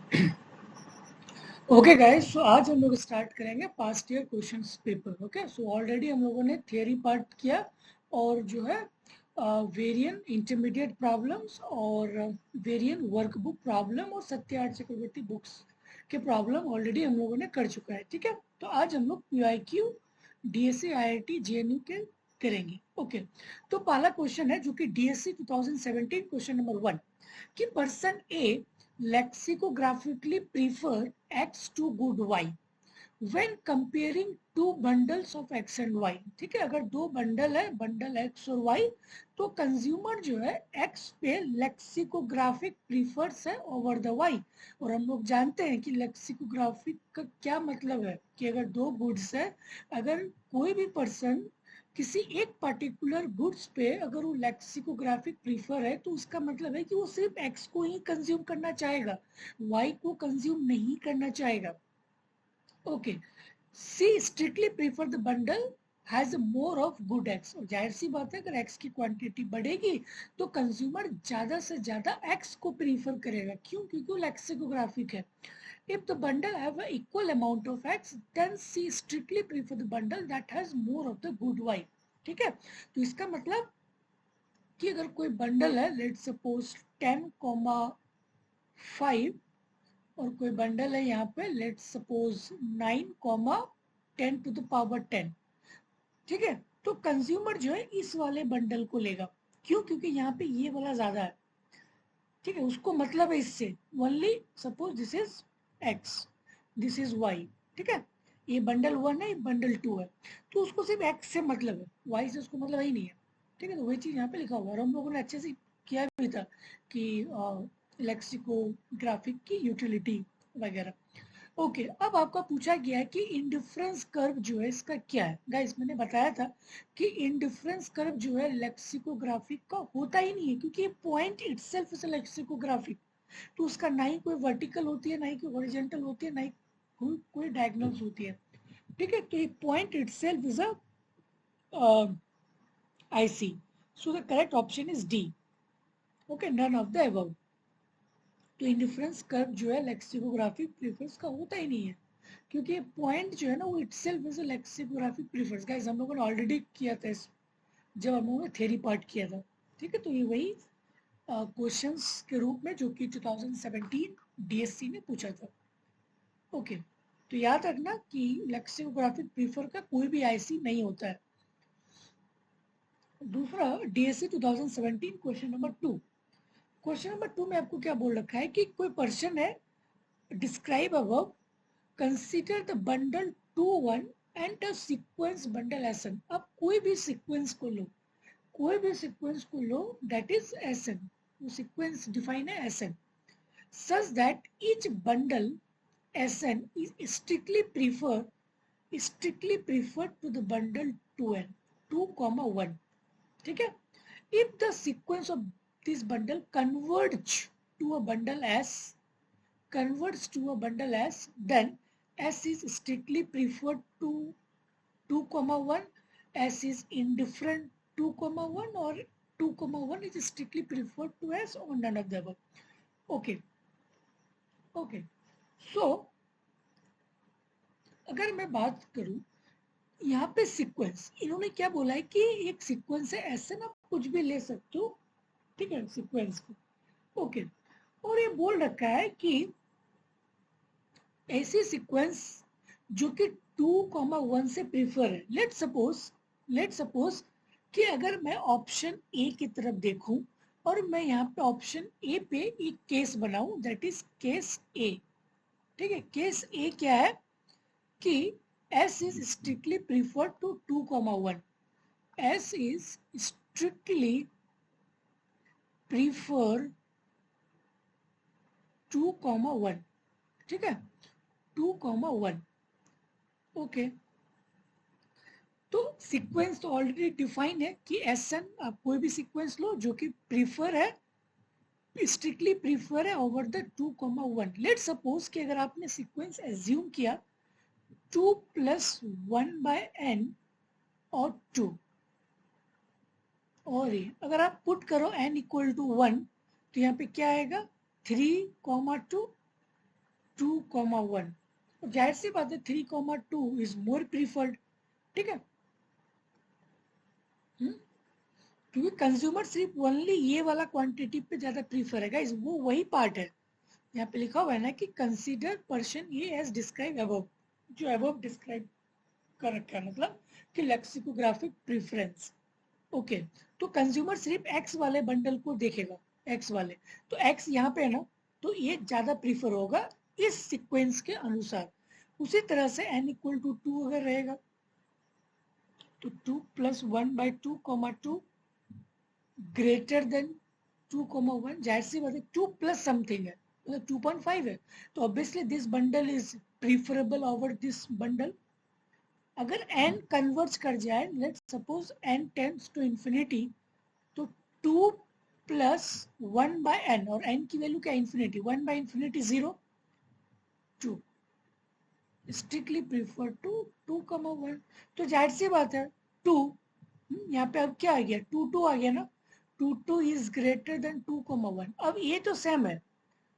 Okay guys, सो आज हम लोग स्टार्ट करेंगे past year questions paper. Okay, so already हम लोगों ने थियरी पार्ट किया और जो है वेरियन इंटरमीडिएट प्रॉब्लम्स और वेरियन वर्कबुक प्रॉब्लम और सत्यार्थ चक्रवर्ती बुक्स के प्रॉब्लम ऑलरेडी हम लोगों ने कर चुका है। ठीक है, तो आज हम लोग पीआईक्यू डीएससी आईआईटी जेएनयू के करेंगे। ओके, तो पहला क्वेश्चन है जो कि डीएससी 2017 क्वेश्चन नंबर 1 कि person A lexicographically prefer X to good Y when comparing two bundles of X and Y। ठीक है, अगर दो बंडल है, बंडल X और Y, तो कंज्यूमर जो है X पे लेक्सिकोग्राफिक प्रीफर्स है ओवर द Y। और हम लोग जानते हैं कि लेक्सिकोग्राफिक का क्या मतलब है कि अगर दो गुड्स है, अगर कोई भी पर्सन किसी एक पर्टिकुलर गुड्स पे अगर वो लेक्सिकोग्राफिक प्रीफर है तो उसका मतलब है कि वो सिर्फ एक्स को ही कंज्यूम करना चाहेगा, वाई को कंज्यूम नहीं करना चाहेगा। Okay, C strictly prefer the bundle has more of good X. और जाहिर सी बात है, अगर एक्स की क्वांटिटी बढ़ेगी तो कंज्यूमर ज्यादा से ज्यादा एक्स को प्रीफर करेगा। क्यों? क्योंकि वो लेक्सिकोग्राफिक है। If the bundle have an equal amount of X, then C strictly prefer the bundle that has more of the good Y। ठीक है, तो इसका मतलब कि अगर कोई बंडल है, लेट्स सपोज 10,5 और कोई बंडल है यहाँ पे लेट्स सपोज 9,10 ठीक है, तो कंज्यूमर जो है इस वाले बंडल को लेगा। क्यों? क्योंकि यहाँ पे ये वाला ज्यादा है। ठीक है, उसको मतलब है इससे only suppose this is X, this is Y. ठीक है, ये बंडल 1 है, ये बंडल 2 है, तो उसको सिर्फ एक्स से मतलब है, वाई से उसको मतलब ही नहीं है। ठीक है, तो वही चीज यहाँ पे लिखा हुआ है और हम लोगों ने अच्छे से किया भी था कि लेक्सिकोग्राफिक की यूटिलिटी वगैरह। ओके, अब आपका पूछा गया है कि इंडिफरेंस कर्व जो है इसका क्या है। गाइस, मैंने बताया था कि इंडिफरेंस कर्व जो है लेक्सिकोग्राफिक का होता ही नहीं है, क्योंकि ये पॉइंट इटसेल्फ इज लेक्सिकोग्राफिक। तो उसका ना ही कोई वर्टिकल होती है, ना ही कोई हॉरिजॉन्टल होती है, ना ही कोई डायगोनल्स होती है। ठीक है, तो ये point itself is a IC. So the correct option is D. Okay, none of the above. तो इंडिफरेंस कर्व जो है लेक्सिकोग्राफिक प्रीफर्स का होता ही नहीं है, क्योंकि पॉइंट जो है ना वो itself is a lexicographic prefers. Guys, हम लोगों ने ऑलरेडी किया था जब हम लोगों ने थ्योरी पार्ट किया था। ठीक है, तो ये वही क्वेश्चंस के रूप में जो कि 2017 डीएससी ने पूछा था। ओके, तो याद रखना कि लेक्सिकोग्राफिक प्रीफर का कोई भी आईसी नहीं होता है। दूसरा, DSC 2017 question number 2। Question number 2 में आपको क्या बोल रखा है कि कोई पर्सन है, describe above, consider the bundle 2 1 and a sequence bundle एसन। अब कोई भी सीक्वेंस को लो, कोई भी सीक्वेंस को लो दैट इज एसन, वो सीक्वेंस डिफाइन है एसन, such that each bundle SN is strictly preferred to the bundle 2N 2,1। ठीक है, if the sequence of this bundle to a bundle S converts to a bundle S, then S is strictly preferred to 2,1, S is indifferent 2,1, or 2,1 is strictly preferred to S, or none of the above। Okay, okay, so अगर मैं बात करूं यहाँ पे sequence, इन्होंने क्या बोला है कि एक सीक्वेंस है, ऐसे ना कुछ भी ले सकते हो। ठीक है, सीक्वेंस को। ओके, और ये बोल रखा है कि ऐसी सीक्वेंस जो कि 2,1 से प्रीफर है। लेट सपोज कि अगर मैं ऑप्शन ए की तरफ देखूं और मैं यहाँ पे ऑप्शन ए पे एक केस बनाऊं, दैट इज केस ए। ठीक है, केस ए क्या है कि S is strictly preferred to 2,1. S is strictly prefer 2,1। ठीक है, 2,1। ओके, तो सीक्वेंस तो ऑलरेडी डिफाइन है कि SN, आप कोई भी सीक्वेंस लो जो कि प्रीफर है, स्ट्रिक्टली प्रीफर है ओवर द 2,1। लेट सपोज कि अगर आपने सीक्वेंस एज्यूम किया 2 + 1/n और 2, और ये अगर आप पुट करो n = 1 तो यहाँ पे क्या आएगा 3,2, 2,1, जाहिर सी बात है 3,2 इज मोर प्रीफर्ड, ठीक है। क्योंकि कंज्यूमर सिर्फ ओनली ये वाला क्वांटिटी पे ज्यादा प्रीफर है गाइस, वो वही पार्ट है। यहाँ पे लिखा हुआ है ना कि कंसीडर पर्सन ये एज डिस्क्राइब अबव, जो अबव डिस्क्राइब कर रखा है, मतलब कि लेक्सिकोग्राफिक प्रेफरेंस। ओके, तो कंज्यूमर सिर्फ एक्स वाले बंडल को देखेगा, एक्स वाले, तो एक्स यहाँ पे है ना, तो ये ज्यादा प्रीफर होगा इस सीक्वेंस के अनुसार। उसी तरह से n इक्वल टू 2 अगर रहेगा तो 2 प्लस 1/2, 2 ग्रेटर देन 2,1, जाहिर सी बात है 2 प्लस समथिंग है, मतलब 2.5 है, तो obviously this bundle is preferable over this bundle. अगर n कन्वर्ज कर जाए, let's suppose n tends to infinity, तो 2 प्लस 1/n, और n की वैल्यू क्या, इंफिनिटी, 1/इंफिनिटी 0, 2 स्ट्रिक्टली प्रीफर टू 2,1। तो जाहिर सी बात है 2, यहाँ पे अब क्या आ गया, 2 आ गया ना, 2 इज ग्रेटर देन 2,1। अब ये तो सेम है,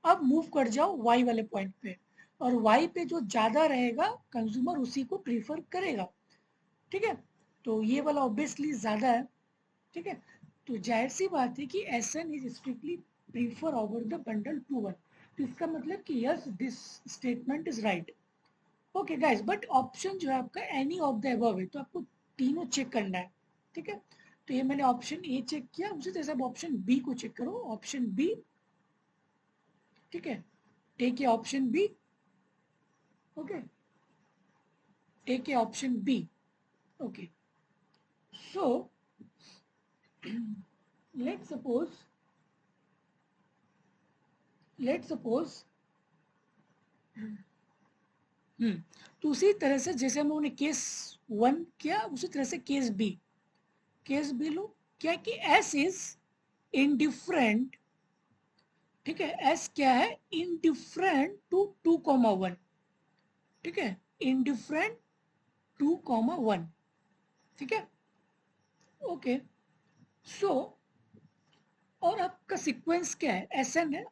अब मूव कर जाओ y वाले पॉइंट पे, और y पे जो ज्यादा रहेगा कंज्यूमर उसी को प्रीफर करेगा, ठीक है। तो ये वाला ऑब्वियसली ज्यादा है, ठीक है। तो जाहिर सी बात है कि Sn is strictly prefer over the bundle 2,1। तो इसका मतलब कि yes this statement is right. Okay guys, but option जो है आपका एनी ऑफ द अबव है, तो आपको तीनों चेक करना है, ठीक है। तो ये मैंने ऑप्शन ए चेक किया, उसी तरह से आप ऑप्शन बी को चेक करो, ऑप्शन बी, ठीक है। Take a option B, okay, take a option B, okay. So let's suppose तो उसी तरह से जैसे हम लोगों ने केस 1 किया, उसी तरह से केस बी लो, क्या कि S इज इनडिफरेंट, ठीक है, S क्या है, इनडिफरेंट टू 2,1, ठीक है, इनडिफरेंट 2,1, ठीक है, ओके। सो और आपका सीक्वेंस क्या है, Sn है,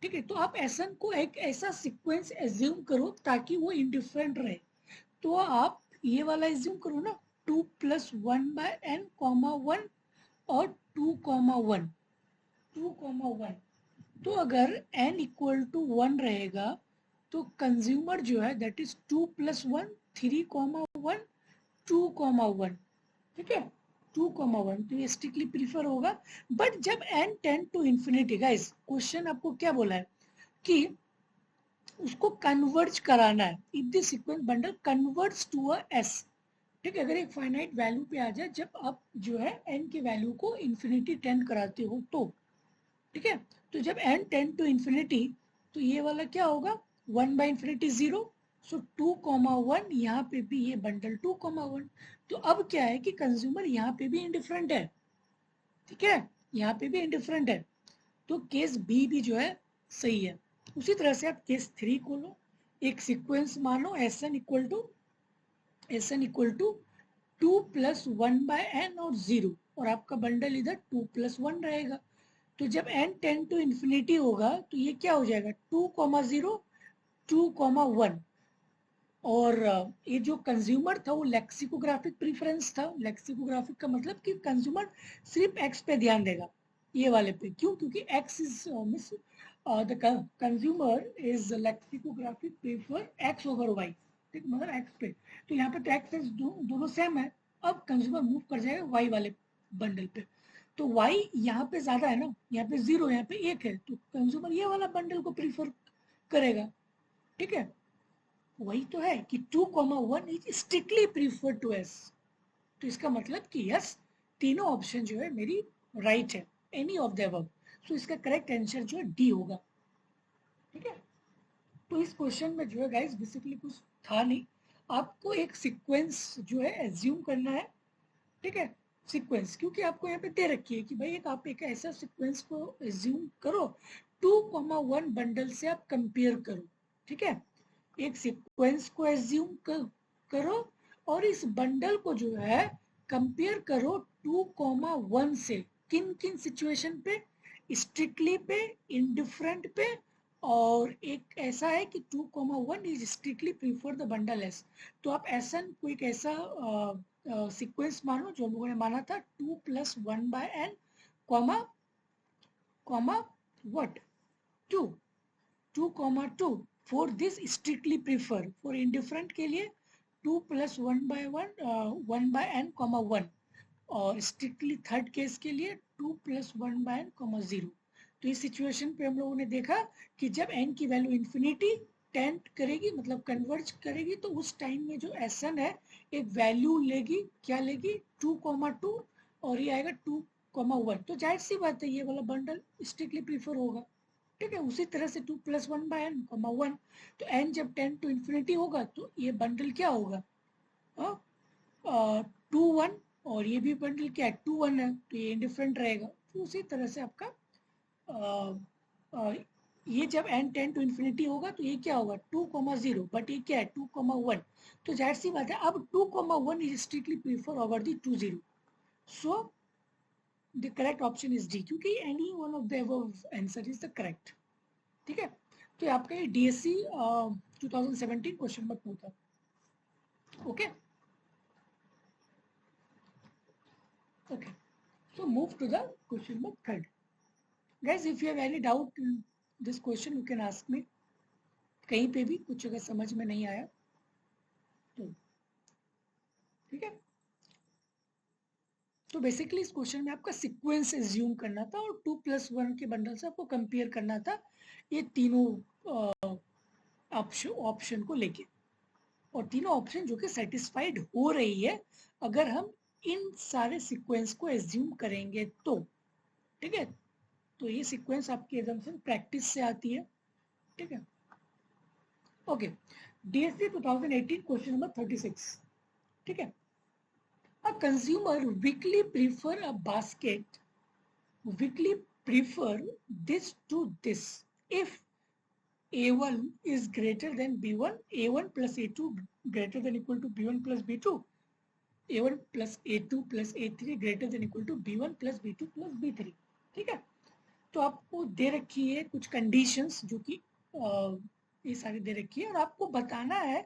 ठीक है। तो आप Sn को एक ऐसा सीक्वेंस एज्यूम करो ताकि वो इंडिफरेंट रहे, तो आप ये वाला एज्यूम करो ना, 2 प्लस 1/n, 1 और 2,1, 2,1। तो अगर n इक्वल टू 1 रहेगा तो कंज्यूमर जो है दैट इज 2 प्लस 1, 3,1, 2,1, ठीक है, 2,1, तो ये स्ट्रिक्टली प्रीफर होगा। बट जब n tend to infinity, guys question आपको क्या बोला है कि उसको कन्वर्ज कराना है, if the sequence bundle converts to a s, ठीक है, अगर एक फाइनाइट वैल्यू पे आ जाए, जब आप जो है n की वैल्यू को इंफिनिटी टेंड कराते हो तो, ठीक है। तो जब n टेंड टू इंफिनिटी, तो ये वाला क्या होगा, 1/इंफिनिटी 0, सो 2,1, यहाँ पे भी ये बंडल 2,1। तो अब क्या है कि कंज्यूमर यहाँ पे भी इंडिफरेंट है, ठीक है, यहाँ पे भी इंडिफरेंट है, तो केस बी भी जो है सही है। उसी तरह से आप केस 3 को लो, एक सीक्वेंस मानो Sn इक्वल टू 2 प्लस 1/n और 0, और आपका बंडल इधर 2 प्लस 1 रहेगा। तो जब n टेंड टू इंफिनिटी होगा तो ये क्या हो जाएगा, 2,0, 2,1, और ये जो कंज्यूमर था वो लेक्सिकोग्राफिक प्रीफरेंस था। लेक्सिकोग्राफिक का मतलब कि कंज्यूमर सिर्फ एक्स पे ध्यान देगा, ये वाले पे, क्यों, क्योंकि X is miss the consumer is lexicographic prefer X over Y, ठीक, मतलब एक्स पे, तो यहाँ पे तो एक्स इज दोनों सेम है। अब कंज्यूमर मूव कर जाएगा वाई वाले बंडल पे, तो वाई यहाँ पे ज्यादा है ना, यहाँ पे 0, यहाँ पे 1 है, तो कंज्यूमर ये वाला बंडल को प्रीफर करेगा, ठीक है। वही तो है कि 2,1 is strictly prefer to S, तो इसका मतलब कि यस तीनों ऑप्शन जो है मेरी राइट है, एनी ऑफ द अबव, सो इसका करेक्ट आंसर जो है डी होगा, ठीक है। तो इस क्वेश्चन में जो है गाइस बेसिकली कुछ था नहीं, आपको एक सीक्वेंस जो है एज्यूम करना है, ठीक है, सीक्वेंस, क्योंकि आपको यहाँ पे दे रखी है कि भाई एक आप एक ऐसा सीक्वेंस को एज्यूम करो, 2,1 बंडल से आप कंपेयर करो, ठीक है, एक सीक्वेंस को एज्यूम करो और इस बंडल को जो है कंपेयर करो 2,1 से, किन किन सिचुएशन पे, स्ट्रिक्टली पे, इंडिफरेंट पे और एक ऐसा है कि 2,1 is strictly prefer the bundle S. तो आप ऐसा कोई एक ऐसा सीक्वेंस मानो जो हम लोगों ने माना था 2 + 1/n comma comma what 2 2,2 for this strictly prefer, for indifferent के लिए 2 + 1/n कॉमा 1, और स्ट्रिक्टली थर्ड केस के लिए 2 + 1/n कॉमा 0। तो इस सिचुएशन पे हम लोगों ने देखा कि जब n की वैल्यू इंफिनिटी टेंड करेगी मतलब कन्वर्ज करेगी तो उस टाइम में जो Sn है एक वैल्यू लेगी, क्या लेगी 2,2 और ये आएगा 2,1। तो जाहिर सी बात है ये वाला बंडल स्ट्रिक्टली प्रीफर होगा। ठीक है, उसी तरह से 2 + 1/n कॉमा 1, तो n जब 10 to infinity होगा तो ये बंडल क्या होगा 2 1, और ये भी बंडल क्या है 2 1 है, तो ये इंडिफरेंट रहेगा। तो उसी तरह से आपका ये जब n 10 to infinity होगा तो ये क्या होगा 2,0, बट ये क्या है 2,1। तो जाहिर सी बात है अब 2,1 is strictly prefer over the 2 0। So the correct option is D, क्योंकि any one of the above answer is the correct. ठीक है, तो आपका ये DSC 2017 क्वेश्चन नंबर 2 था। Okay okay, so move to the question number 3rd. Guys, if you have any doubt in this question you can ask me. कहीं पे भी कुछ अगर समझ में नहीं आया तो ठीक है। तो बेसिकली इस क्वेश्चन में आपका सीक्वेंस एज्यूम करना था और 2 + 1 के बंडल से आपको कंपेयर करना था ये तीनों ऑप्शन को लेके, और तीनों ऑप्शन जो कि सेटिस्फाइड हो रही है अगर हम इन सारे सीक्वेंस को एज्यूम करेंगे तो। ठीक है, तो ये सीक्वेंस आपकी एजम्पशन प्रैक्टिस से आती है। ठीक है, ओके। DSC 2018 question number 36। ठीक है, a consumer weekly prefer a basket, weekly prefer this to this if A1 is greater than B1, A1 plus A2 greater than equal to B1 plus B2, A1 plus A2 plus A3 greater than equal to B1 plus B2 plus B3। ठीक है, तो आपको दे रखी है कुछ conditions जो कि ये सारी दे रखी है और आपको बताना है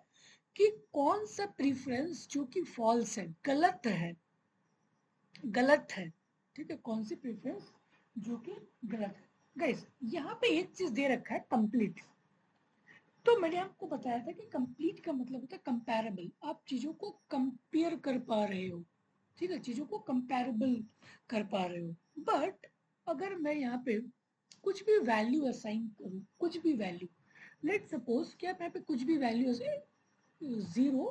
कि कौन सा प्रीफरेंस जो कि फॉल्स है, गलत है, गलत है। ठीक है, कौन सी प्रीफरेंस जो कि गलत है। गाइस यहाँ पे एक चीज दे रखा है कंप्लीट, तो मैंने आपको बताया था कि कंप्लीट का मतलब होता है कंपैरेबल, आप चीजों को कंपेयर कर पा रहे हो। ठीक है, चीजों को कंपैरेबल कर पा रहे हो। बट अगर मैं यहाँ पे कुछ भी वैल्यू असाइन करूँ, कुछ भी वैल्यू, लेट सपोज कि आप यहाँ पे कुछ भी वैल्यू 0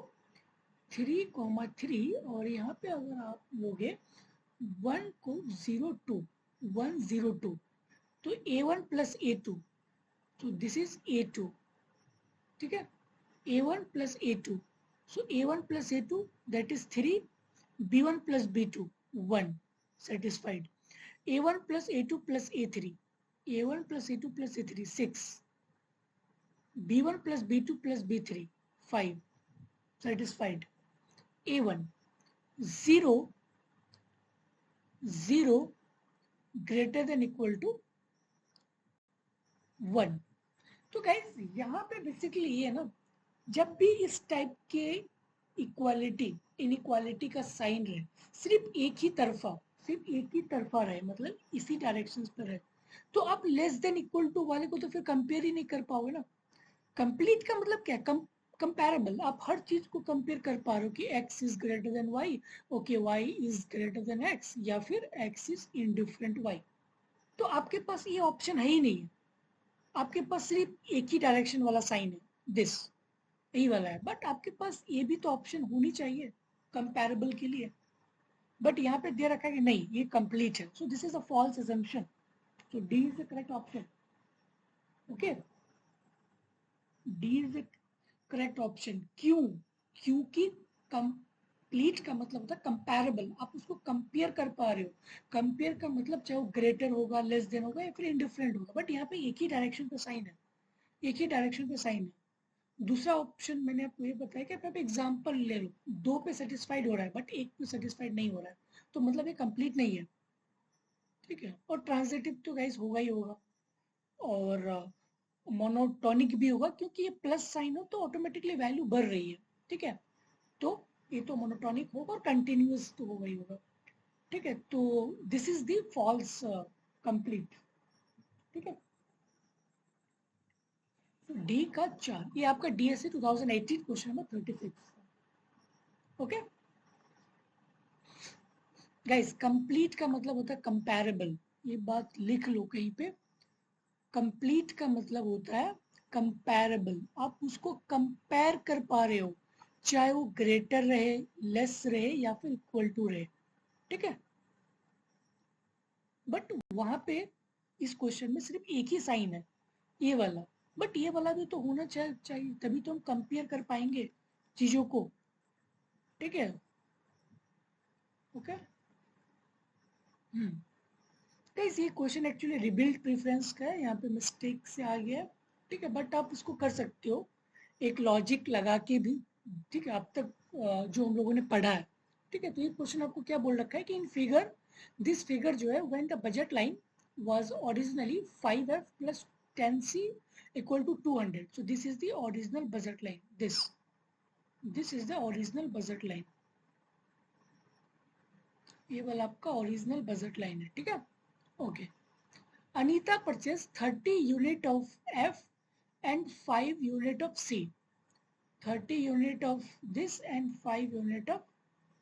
3,3 और यहाँ पे अगर आप लोगे 1 को 0 2 1 0 2 तो A1 plus A2, तो दिस इज A2। ठीक है, A1 plus A2, so A1 plus A2 that is 3, B1 plus B2 1, satisfied। A1 plus A2 plus A3, A1 plus A2 plus A3 6, B1 plus B2 plus B3 5, satisfied। A1 0 0 greater than equal to 1। तो guys यहाँ पे basically ये है ना, जब भी इस type के इक्वालिटी इनइक्वालिटी का साइन रहे, सिर्फ एक ही तरफा, सिर्फ एक ही तरफा रहे, मतलब इसी डायरेक्शन पर रहे, तो आप लेस देन इक्वल टू वाले को तो फिर कंपेयर ही नहीं कर पाओगे ना। कंप्लीट का मतलब क्या, कंपैरेबल, आप हर चीज को कंपेयर कर पा रहे हो कि x is greater than y, okay y is greater than x, या फिर x इज इनडिफरेंट y। तो आपके पास ये ऑप्शन है ही नहीं है, आपके पास सिर्फ एक ही डायरेक्शन वाला साइन है, दिस यही वाला है। बट आपके पास ये भी तो ऑप्शन होनी चाहिए कंपैरेबल के लिए, बट यहाँ पे दे रखा है कि नहीं ये कंप्लीट है, so this is a false assumption, so D is the correct option. Okay, D is the correct option. क्यों, क्योंकि कंप्लीट का मतलब होता है कंपैरेबल, आप उसको कंपेयर कर पा रहे हो। कंपेयर का मतलब चाहे वो ग्रेटर होगा, लेस देन होगा, या फिर इंडिफरेंट होगा, बट यहाँ पे एक ही डायरेक्शन पे साइन है, एक ही डायरेक्शन पे साइन है। दूसरा ऑप्शन मैंने आपको ये बताया कि आप एग्जांपल ले लो, 2 पे सेटिस्फाइड हो रहा है बट 1 पे सेटिस्फाइड नहीं हो रहा है, तो मतलब ये कंप्लीट नहीं है। ठीक है, और ट्रांजिटिव तो गाइस होगा ही होगा। और मोनोटॉनिक भी होगा, क्योंकि ये प्लस साइन हो तो ऑटोमेटिकली वैल्यू बढ़ रही है, ठीक है। तो ये तो मोनोटॉनिक होगा और कंटिन्यूअस तो होगा ही होगा, ठीक है। तो this is the false complete, ठीक है। डी का 4, ये आपका DSC 2018 question number 36, okay guys. Complete का मतलब होता है कंपैरेबल, ये बात लिख लो कहीं पे। कंप्लीट का मतलब होता है कंपैरेबल, आप उसको कंपेयर कर पा रहे हो, चाहे वो ग्रेटर रहे, लेस रहे या फिर इक्वल टू रहे, ठीक है। बट वहां पे इस क्वेश्चन में सिर्फ एक ही साइन है, ये वाला। बट ये वाला भी तो होना चाहिए, तभी तो हम कंपेयर कर पाएंगे चीजों को, ठीक है, ओके। हम्म गाइस, ये क्वेश्चन एक्चुअली रिबिल्ड प्रेफरेंस का है, यहाँ पे मिस्टेक से आ गया है, ठीक है। बट आप इसको कर सकते हो एक लॉजिक लगा के भी, ठीक है। अब तक जो हम लोगों ने पढ़ा है, ठीक है। तो ये क्वेश्चन आपको क्या बोल रखा है कि इन फिगर, दिस फिगर जो है, when the budget line was originally 5f plus 10c equal to 200, so this is the original budget line, this is the original budget line, ये वाला आपका ओरिजिनल बजट लाइन है, ठीक है, okay. Anita purchased 30 unit of F and 5 unit of C. 30 unit of this and 5 unit of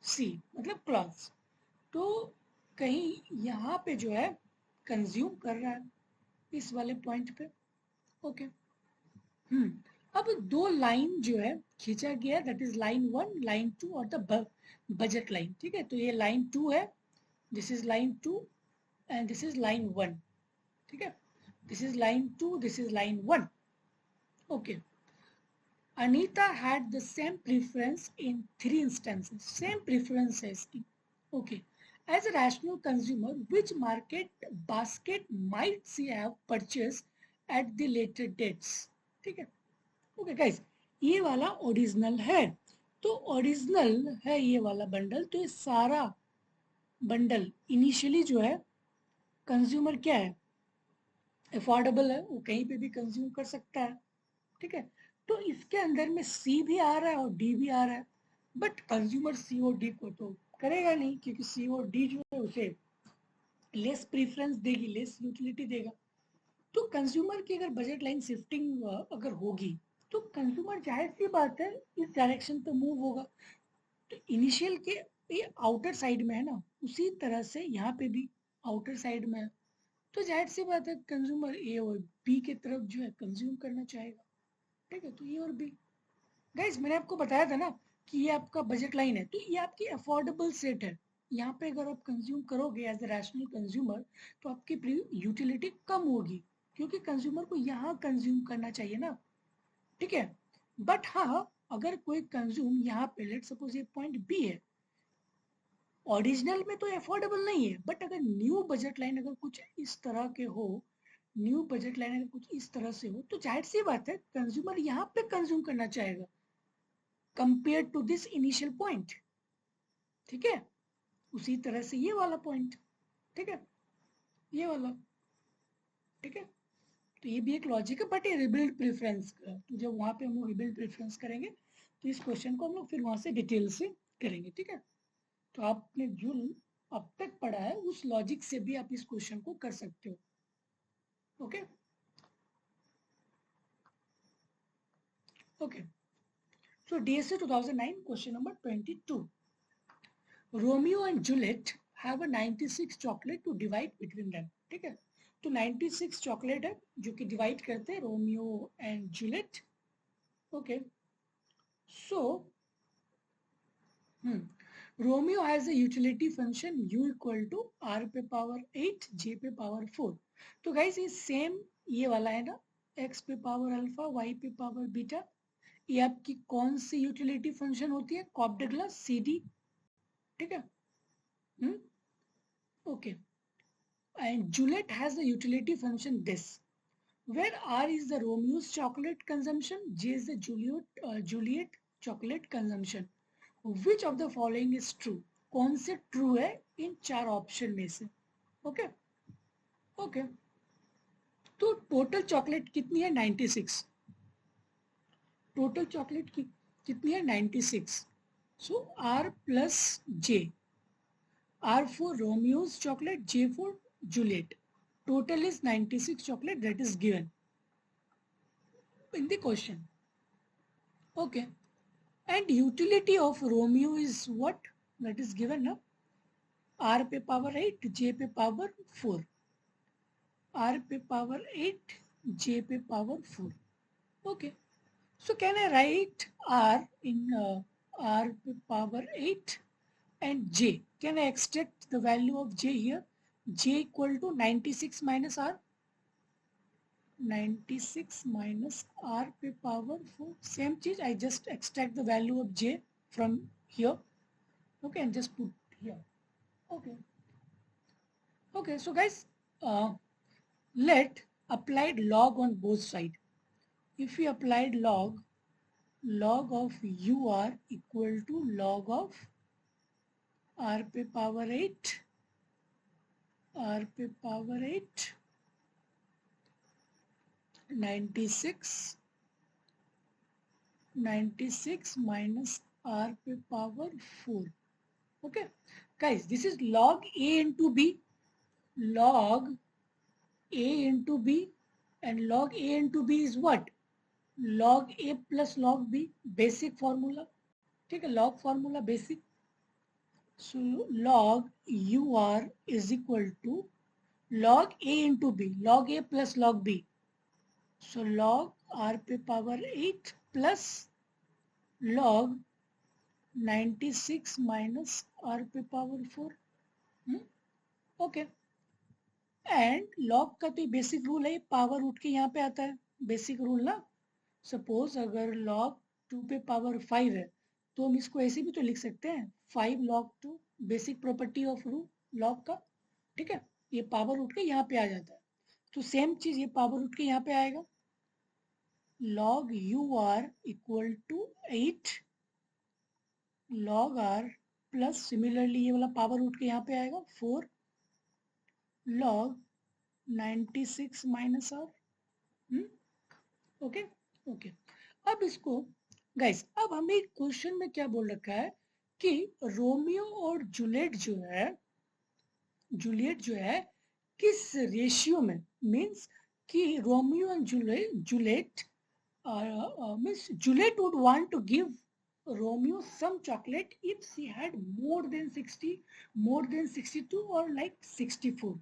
C, मतलब clothes. तो कहीं यहाँ पे जो है कंज्यूम कर रहा है इस वाले पॉइंट पे, ओके। अब दो लाइन जो है खींचा गया, दैट इज लाइन 1, लाइन 2 और द बजट लाइन, ठीक है। तो ये लाइन 2 है, this is line 2 and this is line 1, ठीक है। This is line 2, this is line 1, okay. Anita had the same preference in 3 instances, same preferences, okay. As a rational consumer, which market basket might she have purchased at the later dates, ठीक है, okay guys. ये वाला original है, तो original है ये वाला bundle, तो ये सारा बंडल इनिशियली जो है कंज्यूमर क्या है, अफोर्डेबल है, वो कहीं पे भी कंज्यूम कर सकता है, ठीक है। तो इसके अंदर में सी भी आ रहा है और डी भी आ रहा है, बट कंज्यूमर सी और डी को तो करेगा नहीं, क्योंकि सी और डी जो है उसे लेस प्रीफरेंस देगी, लेस यूटिलिटी देगा। तो कंज्यूमर की अगर बजट लाइन शिफ्टिंग अगर होगी, तो कंज्यूमर जाहिर सी बात है इस डायरेक्शन पे मूव होगा। तो इनिशियल के ये आउटर साइड में है ना, उसी तरह से यहाँ पे भी आउटर साइड में है, तो जाहिर सी बात है कंज्यूमर ए और बी की तरफ जो है कंज्यूम करना चाहेगा, ठीक है। तो ए और बी, गाइज मैंने आपको बताया था ना कि ये आपका बजट लाइन है, तो ये आपकी अफोर्डेबल सेट है। यहाँ पे अगर आप कंज्यूम करोगे एज ए रैशनल कंज्यूमर, तो आपकी यूटिलिटी कम होगी, क्योंकि कंज्यूमर को यहाँ कंज्यूम करना चाहिए ना, ठीक है। बट हाँ, अगर कोई कंज्यूम यहाँ पे, लेट सपोज ये पॉइंट बी है, ओरिजिनल में तो अफोर्डेबल नहीं है, बट अगर न्यू बजट लाइन अगर कुछ इस तरह के हो, न्यू बजट लाइन अगर कुछ इस तरह से हो, तो जाहिर सी बात है कंज्यूमर यहाँ पे कंज्यूम करना चाहेगा compare to this initial point, ठीक है। उसी तरह से ये वाला पॉइंट, ठीक है, ये वाला, ठीक है। तो ये भी एक लॉजिक है, बट ये रिबिल्ड प्रेफरेंस का, तो जब वहां पे हम लोग रिबिल्ड प्रेफरेंस करेंगे, तो इस क्वेश्चन को हम लोग फिर वहां से डिटेल से करेंगे, ठीक है। तो आपने जो अब तक पढ़ा है उस लॉजिक से भी आप इस क्वेश्चन को कर सकते हो, okay okay. So DSA 2009 question number 22, Romeo and Juliet have a 96 chocolate to divide between them, ठीक है। तो 96 चॉकलेट है जो कि डिवाइड करते हैं Romeo and Juliet, okay. So Romeo has a utility function u equal to r पे power 8 j पे पावर 4। तो गाइस ये सेम ये वाला है ना, x पे पावर अल्फा y पे पावर बीटा, ये आपकी कौन सी यूटिलिटी फंक्शन होती है, कॉप्डेग्लास सी डी, ठीक है, okay. And Juliet has the utility function this, where R is the Romeo's chocolate consumption, J is the Juliet chocolate consumption. Which of the following is true? कौन से true है इन चार option में से, okay okay. तो total chocolate कितनी है 96, total chocolate कितनी है 96. सो R plus J, R for Romeo's chocolate, J for Juliet. Total is 96 chocolate that is given in the question. Okay. And utility of Romeo is what? That is given now. R पे power 8, J पे power 4. R पे power 8, J पे power 4. Okay. So can I write R in R पे power 8 and J? Can I extract the value of J here? J equal to 96 minus R. 96 minus R पे power 4. Same चीज, I just extract the value of J from here. Okay, and just put here. Okay. Okay, so guys, let applied log on both sides. If we applied log, log of UR equal to log of R पे power 8, R पे power 8, 96 minus R पे power 4. Okay, guys, this is log A into B, log A into B, and log A into B is what? Log A plus log B, basic formula. ठीक है, log formula basic. So log UR is equal to log A into B, log A plus log B. So log R पे power 8 plus log 96 minus R पे power 4. Okay. And log का तो basic rule है, power उठ के यहाँ पे आता है, बेसिक रूल ना. सपोज अगर लॉग 2 पे पावर 5 है तो हम इसको ऐसे भी तो लिख सकते हैं 5 log 2, basic property of rule log का. ठीक है, ये पावर उठ के यहाँ पे आ जाता है. तो सेम चीज ये पावर उठ के यहाँ पे आएगा, log UR equal to 8 log R plus similarly ये वाला पावर उठ के यहाँ पे आएगा 4 log 96 minus R. Okay okay. अब इसको गाइस, अब हमें क्वेश्चन में क्या बोल रखा है कि रोमियो और जूलियट जो है किस रेशियो में, मींस कि Romeo and Juliet means Juliet would want to give Romeo some chocolate if she had more than 60, more than 62 और लाइक 64.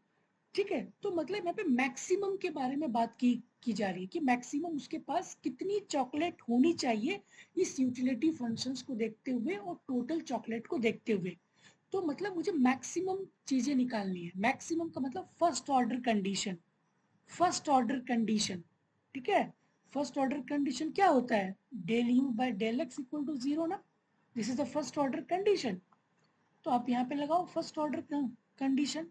ठीक है, तो मतलब यहाँ पे मैक्सिमम के बारे में बात की जा रही है कि मैक्सिमम उसके पास कितनी चॉकलेट होनी चाहिए इस यूटिलिटी फंक्शंस को देखते हुए और टोटल चॉकलेट को देखते हुए. तो मतलब मुझे मैक्सिमम चीजें निकालनी है. मैक्सिमम का मतलब first order condition, first order condition. ठीक है, फर्स्ट ऑर्डर कंडीशन क्या होता है, del U by del X equal to 0 ना. This is the first order condition. तो आप यहाँ पे लगाओ first order condition,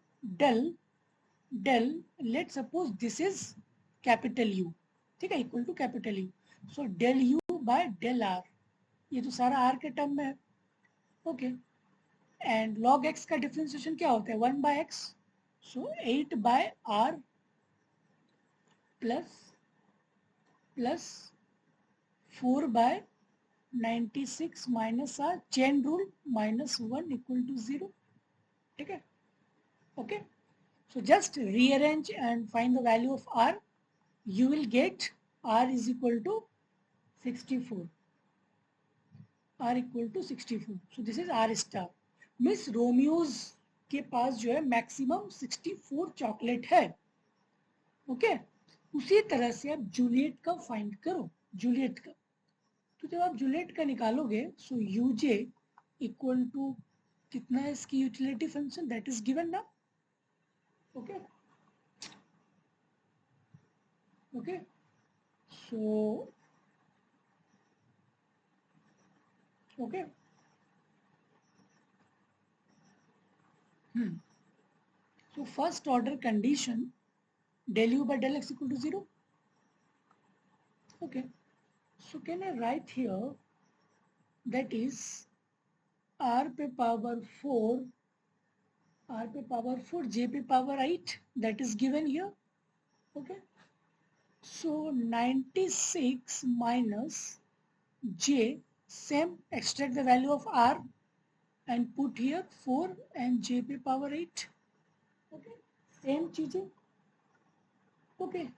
del, let's suppose this is capital U. ठीक है, equal to capital U. So del U बाय del R, ये तो सारा R के टर्म में है. ओके, एंड log x का डिफरेंशिएशन क्या होता है 1 by x. So 8 by R plus 4 by 96 minus R, chain rule -1 equal to 0. ठीक है, okay. So just rearrange and find the value of R. You will get R is equal to 64. R equal to 64. So this is R star. Miss Romeo's के पास जो है maximum 64 chocolate है. Okay, उसी तरह से आप जूलियट का find करो, जूलियट का. तो जब आप जूलियट का निकालोगे सो यूजे इक्वल टू कितना है इसकी utility function, that is given ना. Okay. Okay. So, okay. So first order condition, del U by del x equal to 0. Okay. So can I write here that is R पे power 4, R पे power 4, J पे power 8, that is given here. Okay. So 96 minus j, same, extract the value of r and put here 4 and j p power 8. Okay, same चीजें. Okay,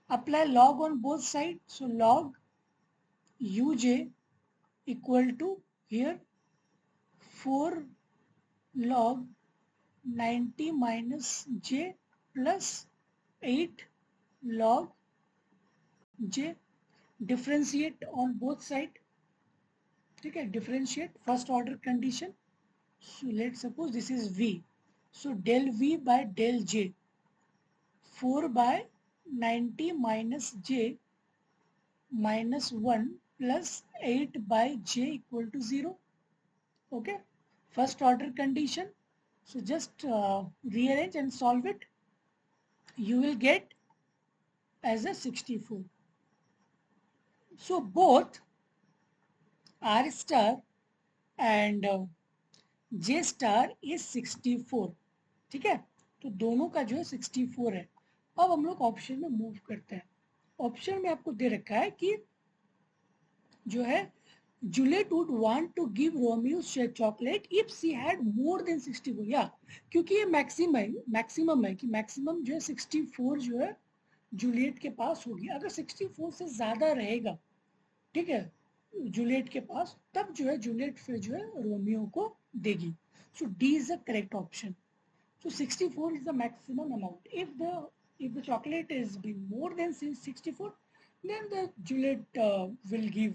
apply log on both sides. So log uj equal to here 4 log 90 minus j plus 8 log j. Differentiate on both sides. ठीक है, differentiate first order condition. So let's suppose this is v. So del v by del j, 4 by 90 minus j minus 1 plus 8 by j equal to 0. Okay, first order condition. So just rearrange and solve it. You will get as a 64. So both r star and j star is 64. ठीक है, तो दोनों का जो है 64 है. अब हम लोग ऑप्शन में मूव करते हैं. ऑप्शन में आपको दे रखा है कि जो है Juliet would want to give Romeo a chocolate if she had more than 64. या क्योंकि ये मैक्सिमम है कि मैक्सिमम जो है 64 जो है जूलियट के पास होगी. अगर 64 से ज्यादा रहेगा, ठीक है, जूलियट के पास, तब जो है जूलियट फिर जो है रोमियो को देगी. So D is the correct option. So 64 is the maximum amount. If the chocolate is being more than 64, then the Juliet will give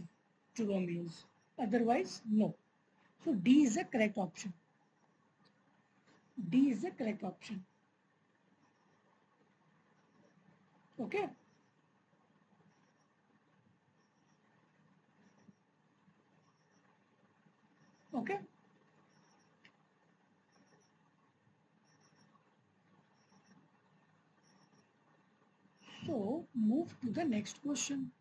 to Romeo's. Otherwise, no. So D is the correct option. D is the correct option. Okay. Okay. So move to the next question.